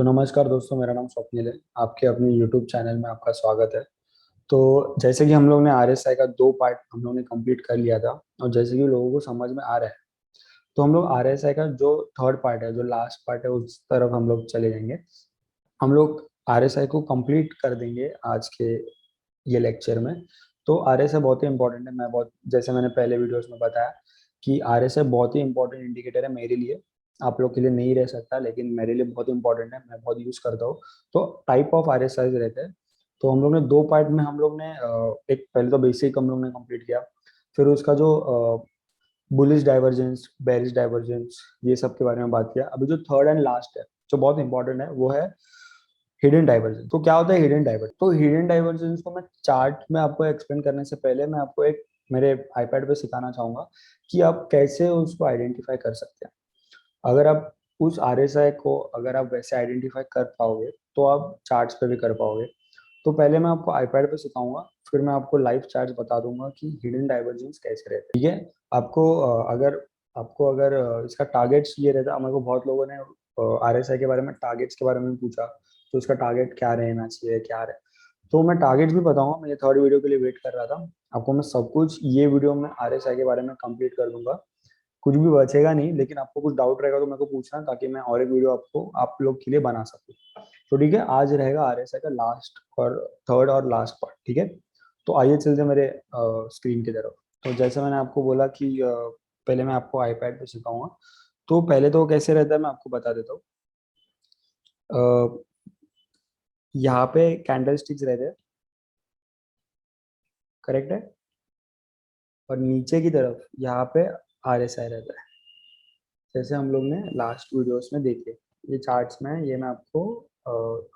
तो नमस्कार दोस्तों, मेरा नाम स्वप्निल है। आपके अपने यूट्यूब चैनल में आपका स्वागत है। तो जैसे कि हम लोग ने आरएसआई का दो पार्ट हम लोग ने कंप्लीट कर लिया था, और जैसे कि लोगों को समझ में आ रहा है, तो हम लोग आरएसआई का जो थर्ड पार्ट है, जो लास्ट पार्ट है, उस तरफ हम लोग चले जाएंगे। हम लोग आरएसआई को कंप्लीट कर देंगे आज के ये लेक्चर में। तो आरएसआई बहुत ही इंपॉर्टेंट है। मैं बहुत, जैसे मैंने पहले वीडियोस में बताया कि आरएसआई बहुत ही इंपॉर्टेंट इंडिकेटर है मेरे लिए। आप लोग के लिए नहीं रह सकता, लेकिन मेरे लिए बहुत इंपॉर्टेंट है, मैं बहुत यूज करता हूँ। तो टाइप ऑफ आरएसआई रहते हैं। तो हम लोग ने दो पार्ट में हम लोग ने एक पहले तो बेसिक हम लोग ने कंप्लीट किया। फिर उसका जो बुलिश डाइवर्जेंस, बेरिश डाइवर्जेंस, ये सब के बारे में बात किया। अभी जो थर्ड एंड लास्ट है, जो बहुत इंपॉर्टेंट है, वो है हिडन डाइवर्जेंस। तो क्या होता है हिडन डाइवर्जेंस? तो हिडन डाइवर्जेंस को मैं चार्ट में आपको एक्सप्लेन करने से पहले मैं आपको एक मेरे आईपैड पे सिखाना चाहूंगा कि आप कैसे उसको आइडेंटिफाई कर सकते हैं। अगर आप उस आरएसआई को अगर आप वैसे आइडेंटिफाई कर पाओगे, तो आप चार्ट्स पे भी कर पाओगे। तो पहले मैं आपको आईपैड पे सिखाऊंगा, फिर मैं आपको लाइव चार्ट्स बता दूंगा कि हिडन डाइवर्जेंस कैसे रहते हैं। ठीक है? अगर इसका टारगेट्स ये रहता है। मेरे को बहुत लोगों ने आरएसआई के बारे में, टारगेट्स के बारे में पूछा, तो इसका टारगेट क्या रहना चाहिए, क्या रहे। तो मैं टारगेट्स भी बताऊंगा। मैं थर्ड वीडियो के लिए वेट कर रहा था। आपको मैं सब कुछ ये वीडियो में आरएसआई के बारे में कंप्लीट कर दूंगा। कुछ भी बचेगा नहीं, लेकिन आपको कुछ डाउट रहेगा तो मेरे को पूछना, ताकि मैं और एक वीडियो आपको आप लोग के लिए बना सकूं। तो ठीक है, आज रहेगा आरएसआई का लास्ट और थर्ड और लास्ट पार्ट। ठीक है? तो आइए चलते हैं मेरे स्क्रीन की तरफ। तो जैसे मैंने आपको बोला कि पहले मैं आपको आईपैड पे सिखाऊंगा। तो पहले तो कैसे रहता है मैं आपको बता देता हूँ। यहाँ पे कैंडल स्टिक्स रहते हैं, करेक्ट है? और नीचे की तरफ यहाँ पे आरएसआई रहता है, जैसे हम लोग ने लास्ट वीडियोस में देखे। ये चार्ट्स में है, ये मैं आपको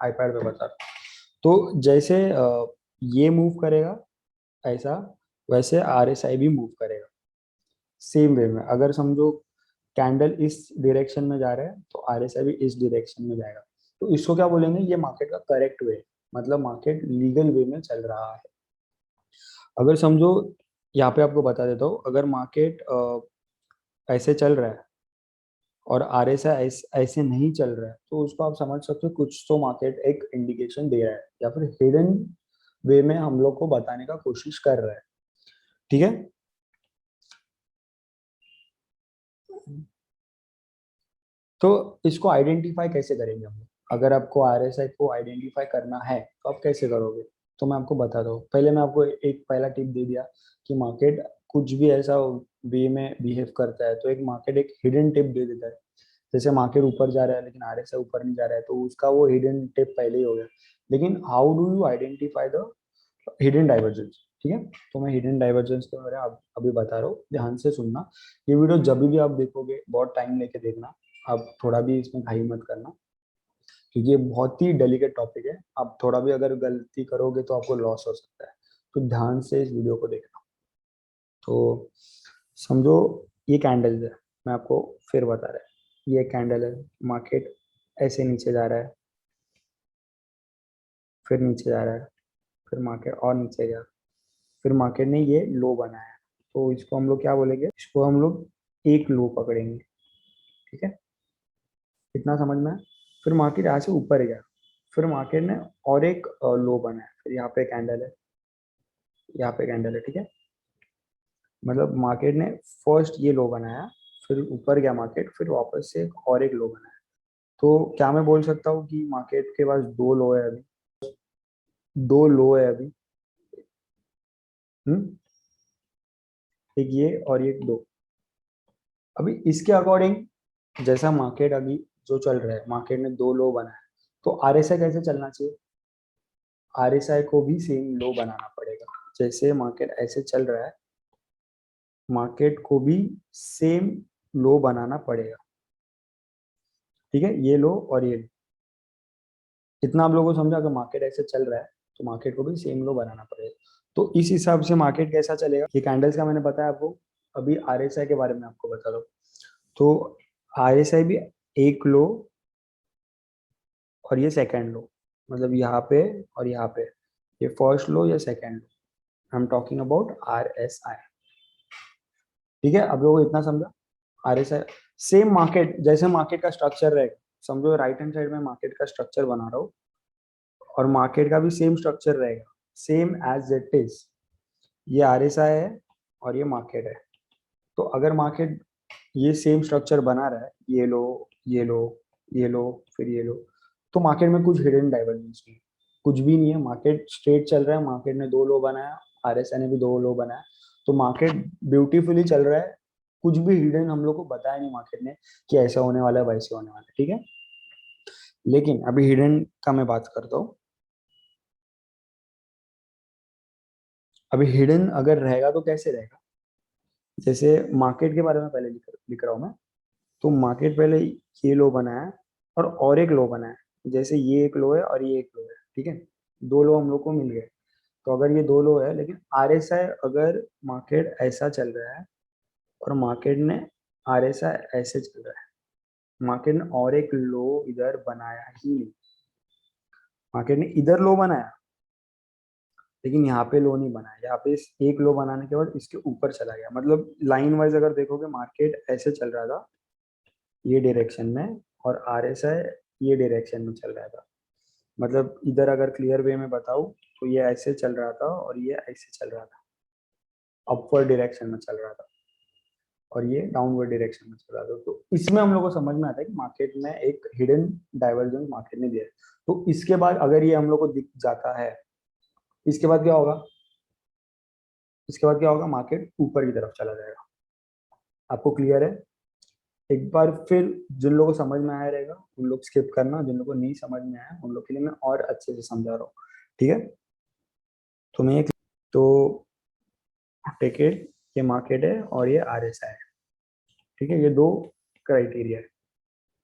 आईपैड पे बता रहा हूँ। तो जैसे ये मूव करेगा ऐसा, वैसे आरएसआई भी मूव करेगा सेम वे में। अगर समझो कैंडल इस डायरेक्शन में जा रहा है, तो आरएसआई भी इस डायरेक्शन में जाएगा। तो इसको क्या बोलेंगे? ये मार्केट का करेक्ट वे, मतलब मार्केट लीगल वे में चल रहा है। अगर समझो, यहाँ पे आपको बता देता हूँ, अगर मार्केट ऐसे चल रहा है और आरएसआई ऐसे नहीं चल रहा है, तो उसको आप समझ सकते हो कुछ तो मार्केट एक इंडिकेशन दे रहा है, या फिर हिडन वे में हम लोग को बताने का कोशिश कर रहा है। ठीक है? तो इसको आइडेंटिफाई कैसे करेंगे हम लोग? अगर आपको आरएसआई को आइडेंटिफाई करना है, तो आप कैसे करोगे? तो मैं आपको बता दूं। पहले मैं आपको एक पहला टिप दे दिया कि मार्केट कुछ भी ऐसा वे में बिहेव करता है, तो एक मार्केट एक हिडन टिप दे देता है। जैसे मार्केट ऊपर जा रहा है लेकिन आरएसआई ऊपर नहीं जा रहा है, तो उसका वो हिडन टिप पहले ही हो गया। लेकिन how do you identify the hidden divergence? ठीक है? तो मैं हिडन डाइवर्जेंस के बारे में अभी बता रहा हूँ, ध्यान से सुनना। ये वीडियो जब भी आप देखोगे, बहुत टाइम लेके देखना। आप थोड़ा भी इसमें घाई मत करना, क्योंकि ये बहुत ही डेलिकेट टॉपिक है। आप थोड़ा भी अगर गलती करोगे तो आपको लॉस हो सकता है। तो ध्यान से इस वीडियो को देखना। तो समझो, ये कैंडल है, मैं आपको फिर बता रहा है। ये कैंडल है, मार्केट ऐसे नीचे जा रहा है, फिर नीचे जा रहा है, फिर मार्केट और नीचे गया, फिर मार्केट ने ये लो बनाया। तो इसको हम लोग क्या बोलेंगे? इसको हम लोग एक लो पकड़ेंगे। ठीक है? इतना समझ में आया? फिर मार्केट यहाँ से ऊपर गया, फिर मार्केट ने और एक लो बनाया, फिर यहाँ पे कैंडल है, यहाँ पे कैंडल है। ठीक है? मतलब मार्केट ने फर्स्ट ये लो बनाया, फिर ऊपर गया मार्केट, फिर वापस से एक और एक लो बनाया। तो क्या मैं बोल सकता हूँ कि मार्केट के पास दो लो है अभी? दो लो है अभी। हम्म एक ये और एक दो। अभी इसके अकॉर्डिंग, जैसा मार्केट अभी जो चल रहा है, मार्केट ने दो लो बनाया, तो आरएसआई कैसे चलना चाहिए? आरएसआई को भी सेम लो बनाना पड़ेगा। जैसे मार्केट ऐसे चल रहा है, मार्केट को भी सेम लो बनाना पड़ेगा। ठीक है? ये लो और ये लो। इतना आप लोगों को समझा? अगर मार्केट ऐसे चल रहा है, तो मार्केट को भी सेम लो बनाना पड़ेगा। तो इस हिसाब से मार्केट कैसा चलेगा, ये कैंडल्स का मैंने बताया आपको। अभी आरएसआई के बारे में आपको बता दो। तो आरएसआई भी एक लो और ये सेकंड लो, मतलब यहाँ पे और यहाँ पे, ये फर्स्ट लो या second low. I am talking about RSI. ठीक है? अब लोगों को इतना समझा? आरएसआई सेम मार्केट, जैसे मार्केट का स्ट्रक्चर रहेगा, समझो राइट हैंड साइड में मार्केट का स्ट्रक्चर बना रहा हूँ और मार्केट का भी सेम स्ट्रक्चर रहेगा, सेम एज इट इज। ये आरएसआई है और ये मार्केट है। तो अगर मार्केट ये सेम स्ट्रक्चर बना रहा है, ये लो, ये लो, ये लो, फिर ये लो, तो मार्केट में कुछ हिडन डाइवर्जेंस नहीं है, कुछ भी नहीं है। मार्केट स्ट्रेट चल रहा है, मार्केट ने दो लो बनाया, आरएसआई ने भी दो लो बनाया, तो मार्केट ब्यूटीफुली चल रहा है। कुछ भी हिडन हम लोग को बताया नहीं मार्केट ने कि ऐसा होने वाला है, वैसे होने वाला है, ठीक है। लेकिन अभी हिडन का मैं बात करता हूँ। अभी हिडन अगर रहेगा तो कैसे रहेगा, जैसे मार्केट के बारे में पहले लिख रहा हूँ मैं। तो मार्केट पहले ये लो बनाया और एक लो बनाया, जैसे ये एक लो है और ये एक लो है, ठीक है। दो लो हम लोग को मिल गए। तो अगर ये दो लो है, लेकिन आरएसआई अगर मार्केट ऐसा चल रहा है और मार्केट ने आरएसआई ऐसे चल रहा है, मार्केट ने और एक लो इधर बनाया ही नहीं। मार्केट ने इधर लो बनाया लेकिन यहाँ पे लो नहीं बनाया, यहाँ पे एक लो बनाने के बाद इसके ऊपर चला गया। मतलब लाइन वाइज अगर देखोगे मार्केट ऐसे चल रहा था ये डायरेक्शन में, और आरएसआई ये डायरेक्शन में चल रहा था। मतलब इधर अगर क्लियर वे में बताऊं तो ये ऐसे चल रहा था और ये ऐसे चल रहा था, अपवर्ड डायरेक्शन में चल रहा था, और ये डाउनवर्ड डायरेक्शन में चल रहा था। तो इसमें हम लोग को समझ में आता है कि मार्केट में एक हिडन डाइवर्जेंस मार्केट ने दिया है। तो इसके बाद अगर ये हम लोग को दिख जाता है, इसके बाद क्या होगा, इसके बाद क्या होगा, मार्केट ऊपर की तरफ चला जाएगा। आपको क्लियर है? एक बार फिर जिन लोगों को समझ में आया रहेगा उन लोग स्किप करना, जिन लोगों को नहीं समझ में आया उन लोग के लिए मैं और अच्छे से समझा रहा हूँ, ठीक है। तो मैं एक, तो टिकट, ये मार्केट है और ये आरएसआई है, ठीक है। ये दो क्राइटेरिया है,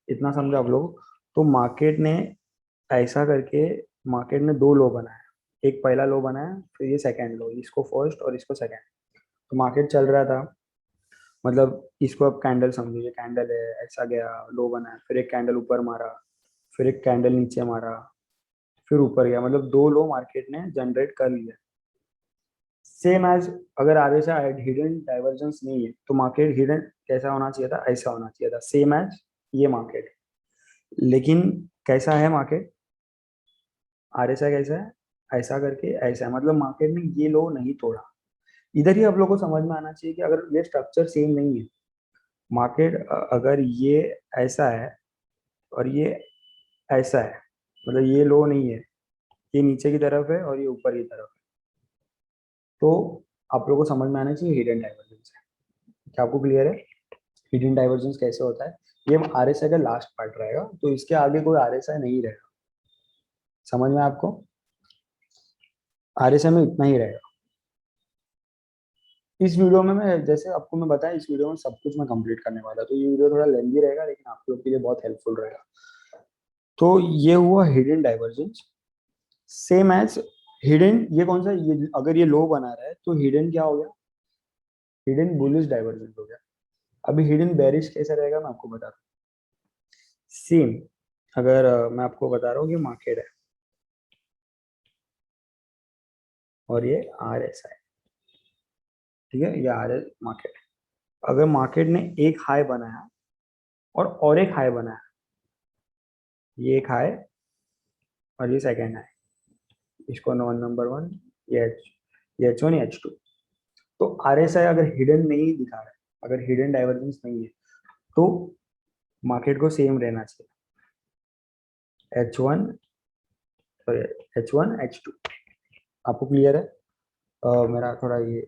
इतना समझा आप लोग। तो मार्केट ने ऐसा करके, मार्केट ने दो लो बनाया, एक पहला लो बनाया, फिर ये सेकंड लो, इसको फर्स्ट और इसको सेकंड। तो मार्केट चल रहा था, मतलब इसको अब कैंडल समझो, ये कैंडल है, ऐसा गया, लो बनाया, फिर एक कैंडल ऊपर मारा, फिर एक कैंडल नीचे मारा, फिर ऊपर गया, मतलब दो लो मार्केट ने जनरेट कर लिया। सेम एज, अगर आगे से हिडन डाइवर्जेंस नहीं है तो मार्केट हिडन कैसा होना चाहिए था, ऐसा होना चाहिए था, सेम एज ये मार्केट। लेकिन कैसा है मार्केट, आरएसआई कैसा है, ऐसा करके ऐसा है, मतलब मार्केट ने ये लो नहीं तोड़ा। इधर ही आप लोग को समझ में आना चाहिए कि अगर ये स्ट्रक्चर सेम नहीं है, मार्केट अगर ये ऐसा है और ये ऐसा है, मतलब ये लो नहीं है, ये नीचे की तरफ है और ये ऊपर की तरफ है, तो आप लोगों को समझ में आना चाहिए हिडन डाइवर्जेंस है। क्या आपको क्लियर है हिडन डाइवर्जेंस कैसे होता है? ये आरएसआई का लास्ट पार्ट रहेगा, तो इसके आगे कोई आरएसआई नहीं रहेगा। समझ में आपको? आरएसआई में इतना ही रहेगा। इस वीडियो में मैं, जैसे आपको मैं बताया, इस वीडियो में सब कुछ मैं कंप्लीट करने वाला, तो ये वीडियो थोड़ा लेंदी रहेगा लेकिन आप लोग के लिए बहुत हेल्पफुल रहेगा। तो ये हुआ hidden divergence. Same as hidden, ये कौन सा, ये अगर ये लो बना रहा है तो हिडन क्या हो गया, हिडन बुलिश डाइवर्जेंस हो गया। अभी हिडन बेरिश कैसा रहेगा मैं आपको बता रहा हूँ। सेम, अगर मैं आपको बता रहा हूँ कि मार्केट है और ये आर एस आई, ठीक है, ये आर एस मार्केट है। अगर मार्केट ने एक हाई बनाया और एक हाई बनाया, ये एक हाई और ये सेकेंड हाई, इसको नॉन नंबर वन, ये एच वन, एच टू। तो आर एस आई अगर हिडन नहीं दिखा रहा है, अगर हिडन डाइवर्जेंस नहीं है, तो मार्केट को सेम रहना चाहिए, H one, sorry, H one H two. आपको क्लियर है? मेरा थोड़ा ये,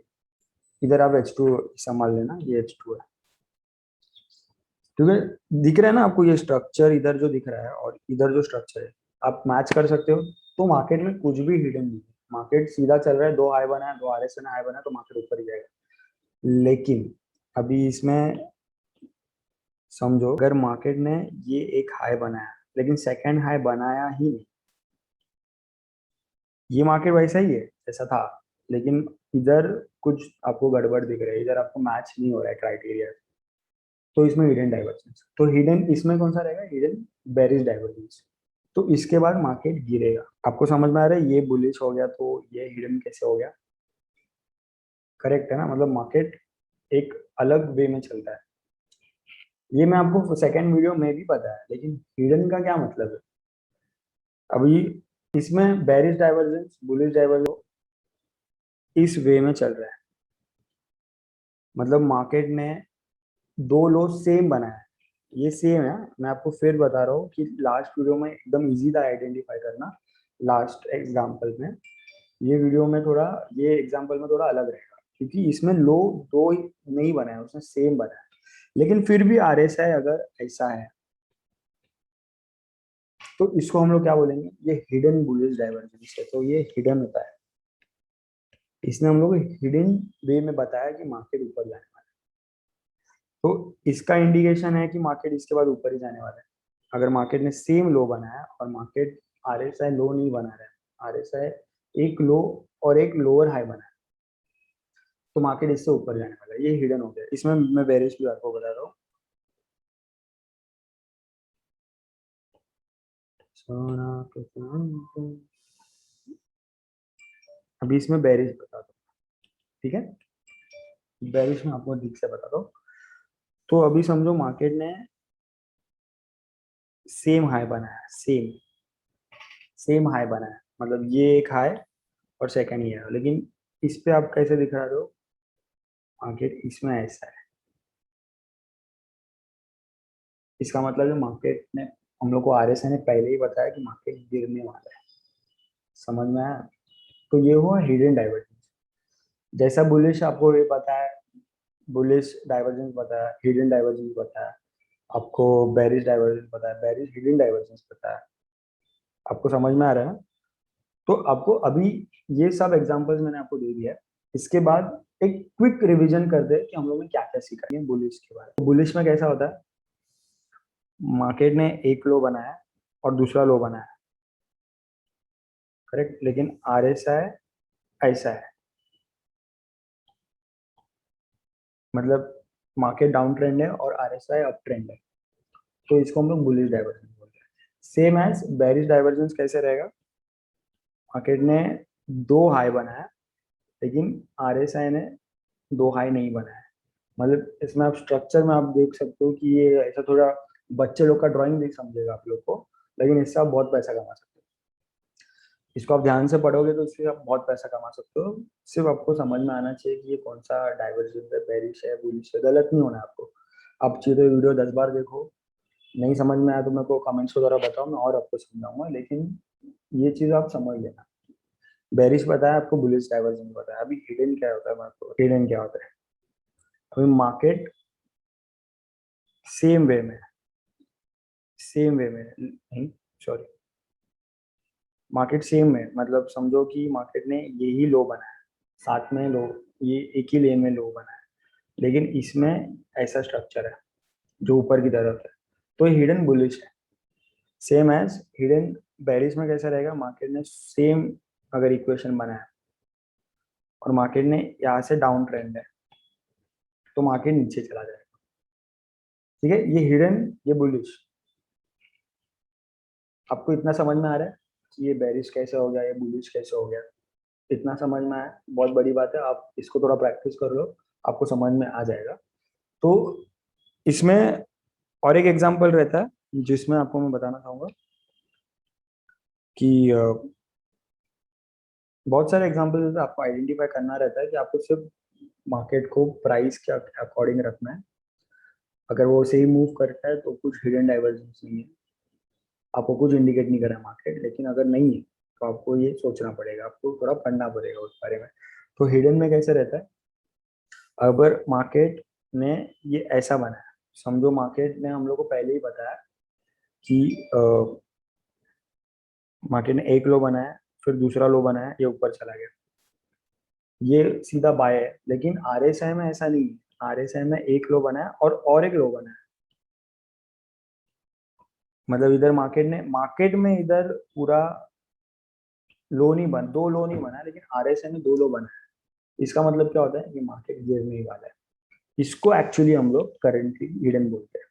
इधर आप एच टू संभाल लेना, ये एच टू है, ठीक है। दिख रहा है ना आपको ये स्ट्रक्चर, इधर जो दिख रहा है और इधर जो स्ट्रक्चर है, आप मैच कर सकते हो। तो मार्केट में कुछ भी हिडन नहीं है, मार्केट सीधा चल रहा है, दो हाई बना है, दो आर एस ने हाई बना है, तो मार्केट ऊपर ही जाएगा। लेकिन अभी इसमें समझो, अगर मार्केट ने ये एक हाई बनाया लेकिन सेकंड हाई बनाया ही नहीं, ये मार्केट वैसा ही है जैसा था, लेकिन इधर कुछ आपको गड़बड़ दिख रहा है, इधर आपको मैच नहीं हो रहा है क्राइटेरिया, तो इसमें हिडन डाइवर्जेंस। तो हिडन इसमें कौन सा रहेगा, हिडन बेरिश डाइवर्जेंस। तो इसके बाद मार्केट गिरेगा। आपको समझ में आ रहा है, ये बुलिश हो गया तो ये हिडन कैसे हो गया, करेक्ट है ना? मतलब मार्केट एक अलग वे में चलता है। ये मैं आपको सेकंड वीडियो में भी बताया, लेकिन हिडन का क्या मतलब है? अभी इसमें बेरिश डाइवर्जेंस, बुलिश डाइवर्जेंस इस वे में चल रहा है। मतलब मार्केट ने दो लो सेम बनाया है, ये सेम है। मैं आपको फिर बता रहा हूँ कि लास्ट वीडियो में एकदम इजी था आइडेंटिफाई करना, लास्ट एग्जांपल में। ये वीडियो में थोड़ा, ये एग्जांपल में थोड़ा अलग रहेगा, क्योंकि इसमें लो दो ही नहीं बनाया, उसने सेम बनाया। लेकिन फिर भी आरएसआई अगर ऐसा है तो इसको हम लोग क्या बोलेंगे? ये हिडन बुलिश डाइवर्जेंस है, तो ये हिडन होता है। इसने हम लोग हिडन वे में बताया कि मार्केट ऊपर जाने वाला है, तो इसका इंडिकेशन है कि मार्केट इसके बाद ऊपर ही जाने वाला है। अगर मार्केट ने सेम लो बनाया और मार्केट आरएसआई लो नहीं बना रहा है, आरएसआई एक लो और एक लोअर हाई बना है, तो मार्केट इससे ऊपर जाने वाला है। ये हिडन हो गया। इसमें मैं बेरिश भी आपको बता रहा हूँ। सोना के चांद, अभी इसमें बेरिश बता दो, ठीक है? बेरिश में आपको ठीक से बता दो। तो अभी समझो मार्केट ने सेम हाई बनाया, सेम सेम हाई बनाया, मतलब ये एक हाई और सेकंड ये है। लेकिन इस पे आप कैसे दिखा रहे हो? मार्केट इसमें ऐसा है, इसका मतलब है मार्केट ने, हम लोग को आरएसआई ने पहले ही बताया कि मार्केट गिरने वाला है। समझ में आया? तो ये हुआ हिडन डाइवर्जेंस। जैसा बुलिश आपको ये पता है, बुलिश डाइवर्जेंस पता है, हिडन डाइवर्जेंस पता है, आपको बेरिश डाइवर्जेंस पता है, बेरिश हिडन डाइवर्जेंस पता है। आपको समझ में आ रहा है ना? तो आपको अभी ये सब एग्जांपल्स मैंने आपको दे दिया है। इसके बाद एक क्विक रिवीजन कर दे कि हम लोग ने क्या क्या सीखा है बुलिश के बारे में। बुलिश में कैसा होता है? मार्केट ने एक लो बनाया और दूसरा लो बनाया, करेक्ट। लेकिन आरएसआई ऐसा है, मतलब मार्केट डाउन ट्रेंड है और आरएसआई अप ट्रेंड है, तो इसको हम लोग बुलिश डाइवर्जेंस बोलते हैं। सेम एज बेरिश डाइवर्जेंस कैसे रहेगा? मार्केट ने दो हाई बनाया, लेकिन आरएसआई ने दो हाई नहीं बनाया। मतलब इसमें आप स्ट्रक्चर में आप देख सकते हो कि ये ऐसा थोड़ा बच्चे लोग का ड्राइंग देख समझेगा आप लोग को, लेकिन इससे आप बहुत पैसा कमा सकते हो। इसको आप ध्यान से पढ़ोगे तो इससे आप बहुत पैसा कमा सकते हो। सिर्फ आपको समझ में आना चाहिए कि ये कौन सा डाइवर्जेंस है, बेरिश है, बुलिश है। गलत नहीं होना है आपको। आप चाहिए तो वीडियो 10 बार देखो, नहीं समझ में आया तो मेरे को कमेंट्स वगैरह बताओ, मैं और आपको समझाऊंगा। लेकिन ये चीज आप समझ लेना। बेरिश बताया आपको, बुलिश डाइवर्जेंस बताया। अभी हिडन क्या होता है? मैं आपको हिडन क्या होता है। अभी मार्केट सेम वे में, सेम वे में नहीं, सॉरी, मार्केट सेम में मतलब समझो कि मार्केट ने यही लो बनाया, साथ में लो, ये एक ही लेन में लो बनाया, लेकिन इसमें ऐसा स्ट्रक्चर है जो ऊपर की तरफ है, तो हिडन बुलिश है। सेम एज हिडन बेरिश में कैसा रहेगा? मार्केट ने सेम अगर इक्वेशन बनाया और मार्केट ने यहाँ से डाउन ट्रेंड है, तो मार्केट नीचे चला जाएगा। ठीक है, ये हिडन, ये बुलिश। आपको इतना समझ में आ रहा है कि ये बेरिश कैसे हो गया, ये बुलिश कैसे हो गया? इतना समझ में आया, बहुत बड़ी बात है। आप इसको थोड़ा प्रैक्टिस कर लो, आपको समझ में आ जाएगा। तो इसमें और एक एग्जांपल रहता है जिसमें आपको मैं बताना चाहूंगा कि बहुत सारे एग्जांपल आपको आइडेंटिफाई करना रहता है कि आपको सिर्फ मार्केट को प्राइस के अकॉर्डिंग रखना है। अगर वो सही मूव करता है तो कुछ हिडन डाइवर्जेंस नहीं है, आपको कुछ इंडिकेट नहीं कर रहा है मार्केट। लेकिन अगर नहीं है तो आपको ये सोचना पड़ेगा, आपको थोड़ा पढ़ना पड़ेगा उस बारे में। तो हिडन में कैसे रहता है? अगर मार्केट ने ये ऐसा बनाया, समझो मार्केट ने हम लोग को पहले ही बताया कि मार्केट ने एक लो बनाया, फिर दूसरा लो बनाया, ये ऊपर चला गया, ये सीधा बाय है। लेकिन आरएसआई में ऐसा नहीं है। आरएसआई में एक लो बनाया और एक लो बनाया, मतलब इधर मार्केट में इधर पूरा लो नहीं बन, दो लो नहीं बना, लेकिन आरएसआई में दो लो बना है। इसका मतलब क्या होता है कि मार्केट गिरने ही वाला है। इसको एक्चुअली हम लोग करेंटली हिडन बोलते हैं,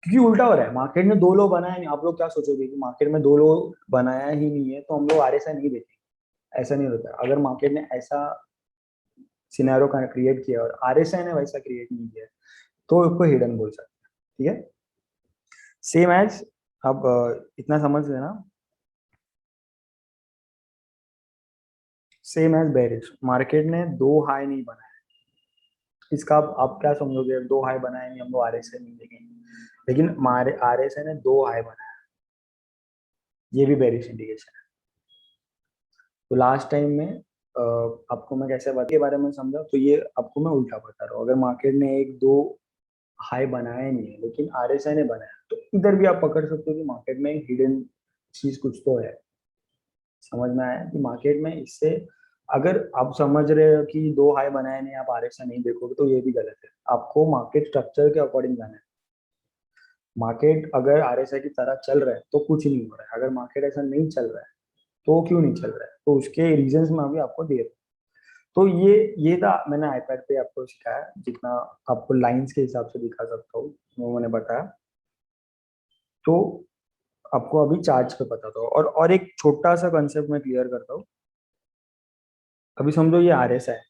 क्योंकि उल्टा हो रहा है। मार्केट ने दो लो बनाया नहीं। आप लोग क्या सोचोगे कि मार्केट में दो लो बनाया ही नहीं है तो हम लोग आरएसआई नहीं देखेंगे? ऐसा नहीं होता। अगर मार्केट ने ऐसा सिनेरियो का क्रिएट किया और आरएसआई ने वैसा क्रिएट नहीं किया, तो उसको हिडन बोल सकते हैं। ठीक है, सेम एज, अब इतना समझ लेना, सेम एज बेरिश, मार्केट ने दो हाई नहीं बनाया। इसका आप क्या समझोगे, दो हाई बनाए नहीं हम लोग आरएसआई नहीं देखेंगे, लेकिन हमारे आरएसआई ने दो हाई बनाया, ये भी बेरिश इंडिकेशन है। तो लास्ट टाइम में आपको मैं कैसे बात के बारे में समझा, तो ये आपको मैं उल्टा बता रहा हूँ। अगर मार्केट ने एक दो हाई बनाया नहीं है लेकिन आरएसआई ने बनाया, तो इधर भी आप पकड़ सकते हो कि मार्केट में हिडन चीज कुछ तो है। समझ में आया कि मार्केट में इससे, अगर आप समझ रहे हो कि दो हाई बनाए नहीं, आप आरएसआई नहीं देखोगे, तो ये भी गलत है। आपको मार्केट स्ट्रक्चर के अकॉर्डिंग जाना है। मार्केट अगर आरएसआई की तरह चल रहा है तो कुछ नहीं हो रहा है, अगर मार्केट ऐसा नहीं चल रहा है तो क्यों नहीं चल रहा है, तो उसके रीजंस मैं अभी आपको दे रहा हूँ। तो ये था, मैंने आईपैड पे आपको सिखाया, जितना आपको लाइंस के हिसाब से दिखा सकता हूँ वो मैंने बताया। तो आपको अभी चार्ट्स पे पता था, और एक छोटा सा कंसेप्ट मैं क्लियर करता हूँ। अभी समझो ये आरएसआई है,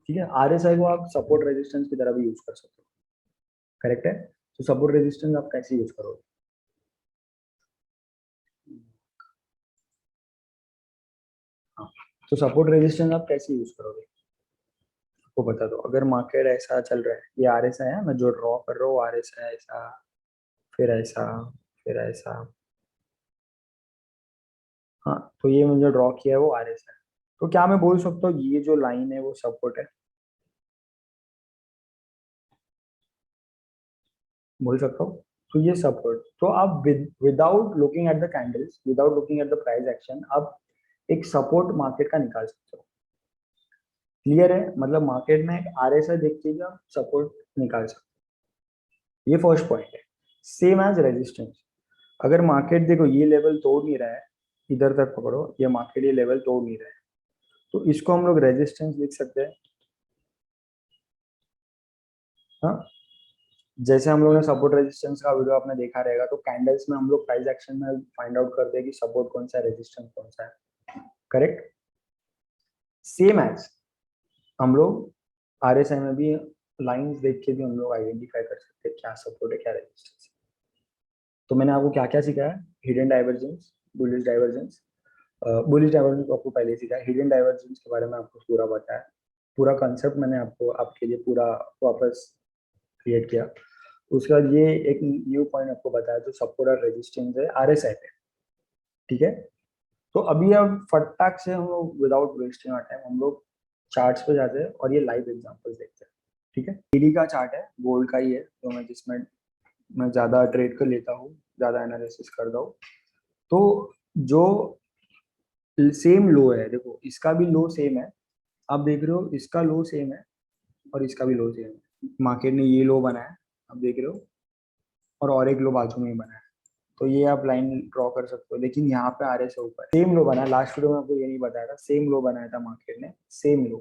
ठीक है, आरएसआई को आप सपोर्ट रेजिस्टेंस की तरह भी यूज कर सकते हो, करेक्ट है। तो सपोर्ट रेजिस्टेंस आप कैसे यूज करोगे? हाँ, तो सपोर्ट रेजिस्टेंस आप कैसे यूज करोगे, आपको बता दो। अगर मार्केट ऐसा चल रहा है, ये आरएसआई है, मैं जो ड्रॉ कर रहा हूँ आरएसआई ऐसा, फिर ऐसा, फिर ऐसा, हाँ, तो ये मुझे ड्रॉ किया है वो आरएसआई है। तो क्या मैं बोल सकता हूँ ये जो लाइन है वो सपोर्ट है? बोल सकता हूँ। तो ये सपोर्ट, तो आप without looking at the candles, without looking at the price action, आप एक सपोर्ट मार्केट का निकाल सकते हो। क्लियर है, मतलब मार्केट में एक आरएसआई देख के आप सपोर्ट निकाल सकते हो, ये फर्स्ट पॉइंट है। सेम एज रेजिस्टेंस, अगर मार्केट देखो ये लेवल तोड़ नहीं रहा है, इधर तक पकड़ो, ये मार्केट ये लेवल तोड़ नहीं रहा है, तो इसको हम लोग रेजिस्टेंस लिख सकते हैं। हाँ, जैसे हम लोग ने सपोर्ट रेजिस्टेंस का वीडियो आपने देखा रहेगा, तो कैंडल्स में हम लोग प्राइस एक्शन में फाइंड आउट करते हैं कि सपोर्ट कौन सा है, रेजिस्टेंस कौन सा है, करेक्ट। सेम एज हम लोग आरएसआई में भी लाइंस देख के भी हम लोग आइडेंटिफाई कर सकते हैं क्या सपोर्ट है क्या रेजिस्टेंस है। तो मैंने आपको क्या क्या सिखाया, hidden divergence, bullish divergence. Bullish divergence को आपको पहले ही सिखाया, हिडन डाइवर्जेंस के बारे में आपको पूरा बताया, पूरा कंसेप्ट मैंने आपको आपके लिए पूरा वापस क्रिएट किया। उसके बाद ये एक न्यू पॉइंट आपको बताया जो सपोर्ट और रेजिस्टेंस है आरएसआई पे, ठीक है। तो अभी अब फटाक से हम लोग विदाउट वेस्टिंग आवर टाइम हम लोग चार्ट्स पे जाते हैं और ये लाइव एग्जांपल्स देखते हैं, ठीक है। डेली का चार्ट है, गोल्ड का ही है, तो मैं जिसमें मैं ज्यादा ट्रेड कर लेता हूँ, ज्यादा एनालिसिस करता हूँ। तो जो सेम लो है, देखो इसका भी लो सेम है, आप देख रहे हो इसका लो सेम है और इसका भी लो सेम है। मार्केट ने ये लो बनाया, आप देख रहे हो, और एक लो बाजू में ही बनाया। तो ये आप लाइन ड्रॉ कर सकते हो, लेकिन यहाँ पे आ रहे से ऊपर सेम लो बना, लास्ट वीडियो में आपको ये नहीं बताया था, सेम लो बनाया था मार्केट ने, सेम लो।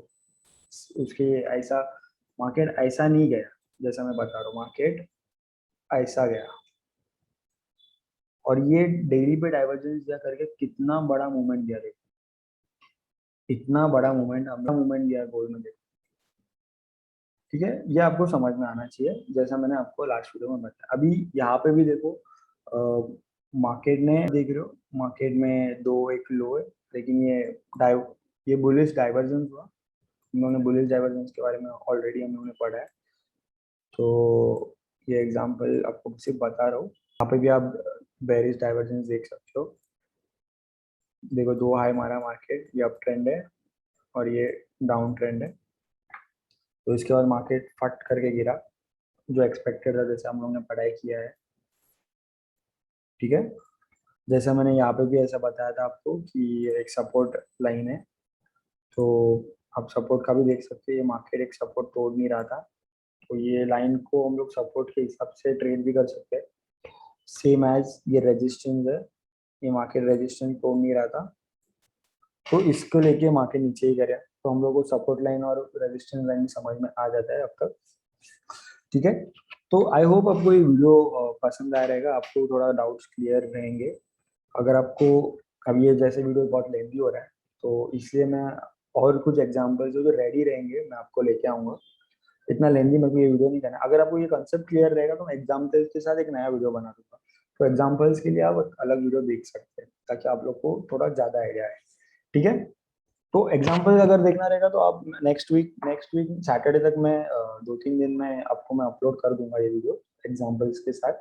उसके ऐसा मार्केट ऐसा नहीं गया, जैसा मैं बता रहा हूँ, मार्केट ऐसा गया, और ये डेली पे डाइवर्जेंस दिया करके कितना बड़ा मूवमेंट दिया, देखो इतना बड़ा मूवमेंट, हमने मूवमेंट दिया गोल्ड में, देखो, ठीक है। ये आपको समझ में आना चाहिए, जैसा मैंने आपको लास्ट वीडियो में बताया। अभी यहाँ पे भी देखो, मार्केट ने देख रहे हो, मार्केट में दो एक लो है, लेकिन ये बुलिश डाइवर्जेंस हुआ। हम लोगों ने बुलिश डाइवर्जेंस के बारे में ऑलरेडी हम लोगों ने पढ़ा है, तो ये एग्जांपल आपको सिर्फ बता रहा हूँ। यहाँ पे भी आप बेरिश डाइवर्जेंस देख सकते हो, देखो दो हाई मारा मार्केट, ये अप ट्रेंड है और ये डाउन ट्रेंड है। तो इसके बाद मार्केट फट करके गिरा, जो एक्सपेक्टेड था, जैसे हम लोग ने पढ़ाई किया है, ठीक है। जैसा मैंने यहाँ पे भी ऐसा बताया था आपको कि ये एक सपोर्ट लाइन है, तो आप सपोर्ट का भी देख सकते हैं, ये मार्केट एक सपोर्ट तोड़ नहीं रहा था, तो ये लाइन को हम लोग सपोर्ट के हिसाब से ट्रेड भी कर सकते हैं। सेम एज ये रेजिस्टेंस है, ये मार्केट रेजिस्टेंस तोड़ नहीं रहा था, तो इसको लेके मार्केट नीचे ही करे, तो हम लोग को सपोर्ट लाइन और रेजिस्टेंस लाइन समझ में आ जाता है अब तक, ठीक है। तो आई होप आपको ये वीडियो पसंद आया रहेगा, आपको थोड़ा डाउट्स क्लियर रहेंगे। अगर आपको, अब ये जैसे वीडियो बहुत लेंदी हो रहा है, तो इसलिए मैं और कुछ एग्जांपल्स जो रेडी रहेंगे मैं आपको लेके आऊँगा, इतना लेंदी मेरे को ये वीडियो नहीं करना। अगर आपको ये कंसेप्ट क्लियर रहेगा तो मैं एग्जाम्पल्स के साथ एक नया वीडियो बना दूंगा। तो एग्जाम्पल्स के लिए आप एक अलग वीडियो देख सकते हैं ताकि आप लोग को थोड़ा ज्यादा आइडिया है। ठीक है। तो एग्जाम्पल अगर देखना रहेगा तो आप नेक्स्ट वीक सैटरडे तक मैं 2-3 दिन में आपको मैं अपलोड कर दूंगा ये वीडियो एग्जाम्पल्स के साथ।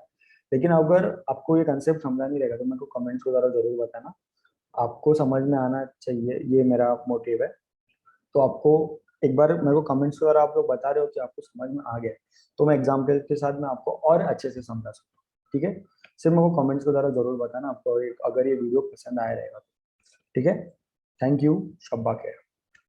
लेकिन अगर आपको ये कंसेप्ट समझा नहीं रहेगा तो मेरे को कमेंट्स के द्वारा जरूर बताना। आपको समझ में आना चाहिए, ये मेरा मोटिव है। तो आपको एक बार मेरे को कमेंट्स के द्वारा आप लोग बता रहे हो कि आपको समझ में आ गया है, तो मैं एग्जाम्पल के साथ मैं आपको और अच्छे से समझा सकता हूँ। ठीक है। सिर्फ मेरे को कमेंट्स के द्वारा जरूर बताना आपको अगर ये वीडियो पसंद आया रहेगा तो। ठीक है। Thank you. शब्बा खैर।